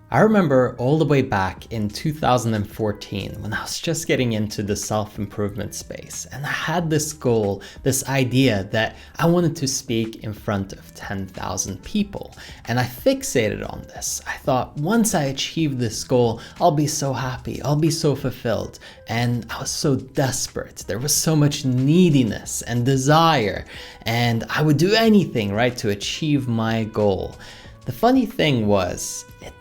I remember all the way back in 2014 when I was just getting into the self-improvement space, and I had this goal, this idea that I wanted to speak in front of 10,000 people, and I fixated on this. I thought once I achieve this goal, I'll be so happy, I'll be so fulfilled, and I was so desperate. There was so much neediness and desire, and I would do anything, right, to achieve my goal. The funny thing was, it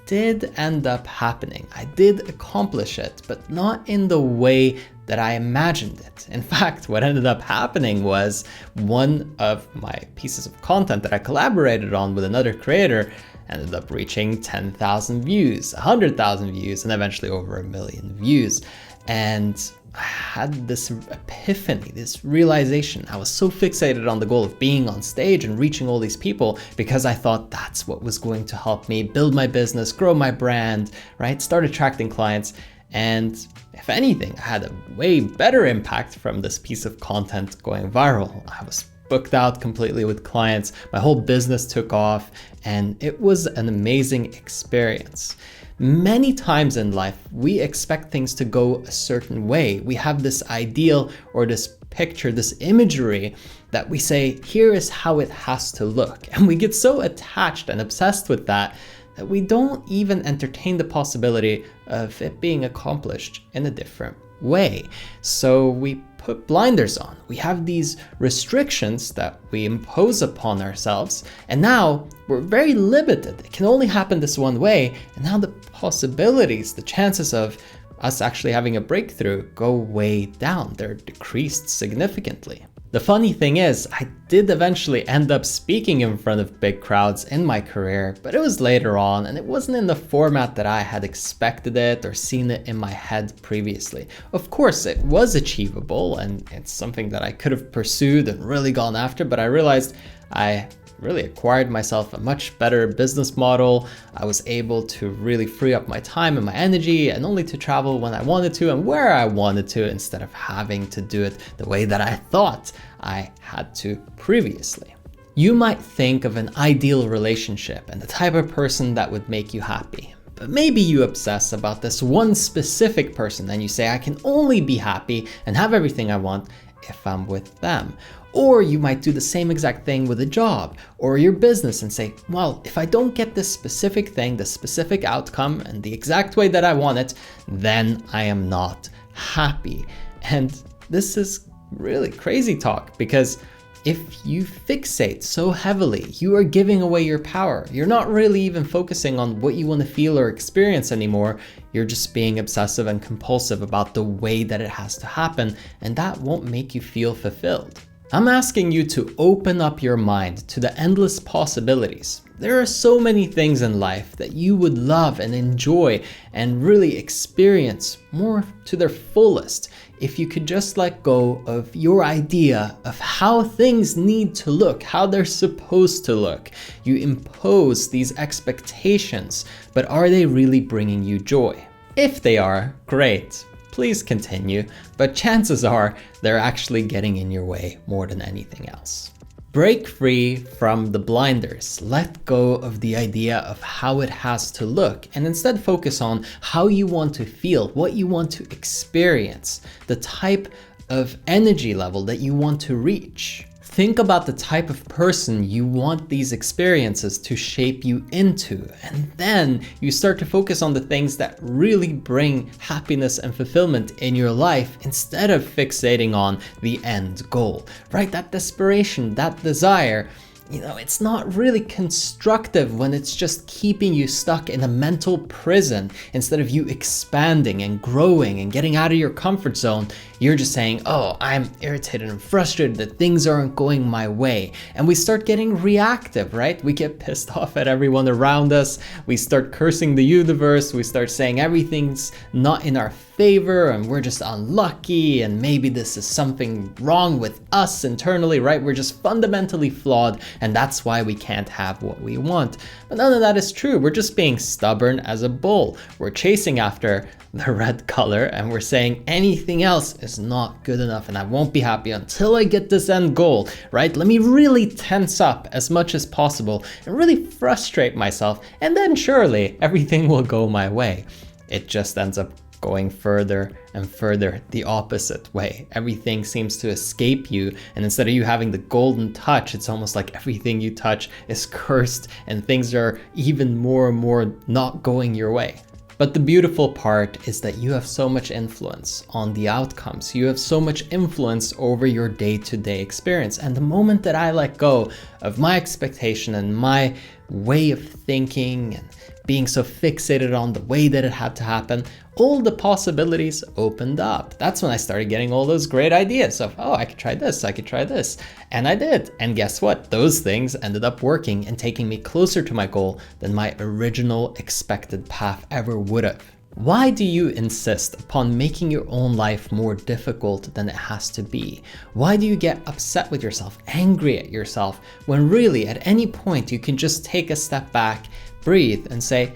did end up happening. I did accomplish it, but not in the way that I imagined it. In fact, what ended up happening was one of my pieces of content that I collaborated on with another creator ended up reaching 10,000 views, 100,000 views, and eventually over 1 million views. And I had this epiphany, this realization. I was so fixated on the goal of being on stage and reaching all these people because I thought that's what was going to help me build my business, grow my brand, right? Start attracting clients. And if anything, I had a way better impact from this piece of content going viral. I was booked out completely with clients. My whole business took off, and it was an amazing experience. Many times in life, we expect things to go a certain way. We have this ideal or this picture, this imagery that we say, here is how it has to look. And we get so attached and obsessed with that we don't even entertain the possibility of it being accomplished in a different way. So we put blinders on. We have these restrictions that we impose upon ourselves, and now we're very limited. It can only happen this one way, and now the possibilities, the chances of us actually having a breakthrough go way down. They're decreased significantly. The funny thing is, I did eventually end up speaking in front of big crowds in my career, but it was later on, and it wasn't in the format that I had expected it or seen it in my head previously. Of course, it was achievable, and it's something that I could have pursued and really gone after, but I realized I really acquired myself a much better business model. I was able to really free up my time and my energy, and only to travel when I wanted to and where I wanted to, instead of having to do it the way that I thought I had to previously. You might think of an ideal relationship and the type of person that would make you happy. But maybe you obsess about this one specific person and you say, I can only be happy and have everything I want if I'm with them. Or you might do the same exact thing with a job or your business and say, well, if I don't get this specific thing, the specific outcome and the exact way that I want it, then I am not happy. And this is really crazy talk, because if you fixate so heavily, you are giving away your power. You're not really even focusing on what you want to feel or experience anymore. You're just being obsessive and compulsive about the way that it has to happen, and that won't make you feel fulfilled. I'm asking you to open up your mind to the endless possibilities. There are so many things in life that you would love and enjoy and really experience more to their fullest if you could just let go of your idea of how things need to look, how they're supposed to look. You impose these expectations, but are they really bringing you joy? If they are, great. Please continue, but chances are they're actually getting in your way more than anything else. Break free from the blinders. Let go of the idea of how it has to look, and instead focus on how you want to feel, what you want to experience, the type of energy level that you want to reach. Think about the type of person you want these experiences to shape you into, and then you start to focus on the things that really bring happiness and fulfillment in your life instead of fixating on the end goal, right? That desperation, that desire, it's not really constructive when it's just keeping you stuck in a mental prison. Instead of you expanding and growing and getting out of your comfort zone, you're just saying, oh, I'm irritated and frustrated that things aren't going my way. And we start getting reactive, right? We get pissed off at everyone around us. We start cursing the universe. We start saying everything's not in our favor and we're just unlucky, and maybe this is something wrong with us internally, right? We're just fundamentally flawed and that's why we can't have what we want. But none of that is true. We're just being stubborn as a bull. We're chasing after the red color and we're saying anything else is not good enough and I won't be happy until I get this end goal, right? Let me really tense up as much as possible and really frustrate myself, and then surely everything will go my way. It just ends up going further and further the opposite way. Everything seems to escape you, and instead of you having the golden touch, it's almost like everything you touch is cursed and things are even more and more not going your way. But the beautiful part is that you have so much influence on the outcomes. You have so much influence over your day-to-day experience. And the moment that I let go of my expectation and my way of thinking and being so fixated on the way that it had to happen, all the possibilities opened up. That's when I started getting all those great ideas of, oh, I could try this, I could try this. And I did. And guess what? Those things ended up working and taking me closer to my goal than my original expected path ever would have. Why do you insist upon making your own life more difficult than it has to be? Why do you get upset with yourself, angry at yourself, when really at any point you can just take a step back, breathe, and say,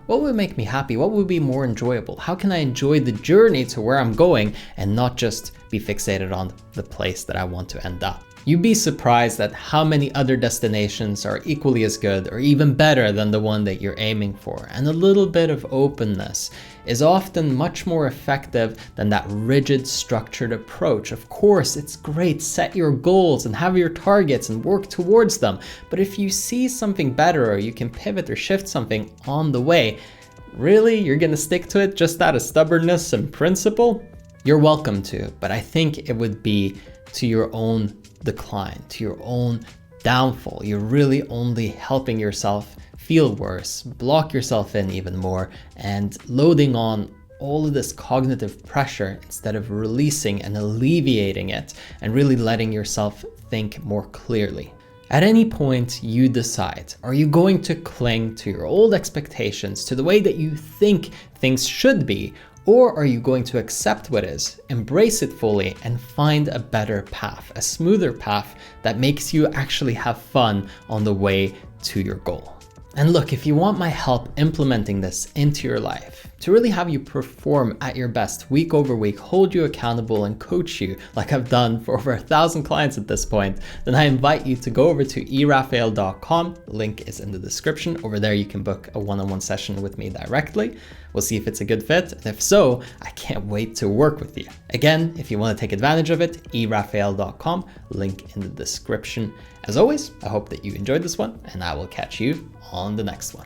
what would make me happy? What would be more enjoyable? How can I enjoy the journey to where I'm going and not just be fixated on the place that I want to end up? You'd be surprised at how many other destinations are equally as good or even better than the one that you're aiming for. And a little bit of openness is often much more effective than that rigid, structured approach. Of course, it's great, set your goals and have your targets and work towards them. But if you see something better or you can pivot or shift something on the way, really, you're gonna stick to it just out of stubbornness and principle? You're welcome to, but I think it would be to your own decline, to your own downfall. You're really only helping yourself feel worse, block yourself in even more, and loading on all of this cognitive pressure instead of releasing and alleviating it and really letting yourself think more clearly. At any point you decide, are you going to cling to your old expectations, to the way that you think things should be, or are you going to accept what is, embrace it fully, and find a better path, a smoother path that makes you actually have fun on the way to your goal? And look, if you want my help implementing this into your life, to really have you perform at your best week over week, hold you accountable and coach you like I've done for over 1,000 clients at this point, then I invite you to go over to erafael.com. Link is in the description. Over there you can book a one-on-one session with me directly. We'll see if it's a good fit. And if so, I can't wait to work with you. Again, if you want to take advantage of it, erafael.com, link in the description. As always, I hope that you enjoyed this one, and I will catch you on the next one.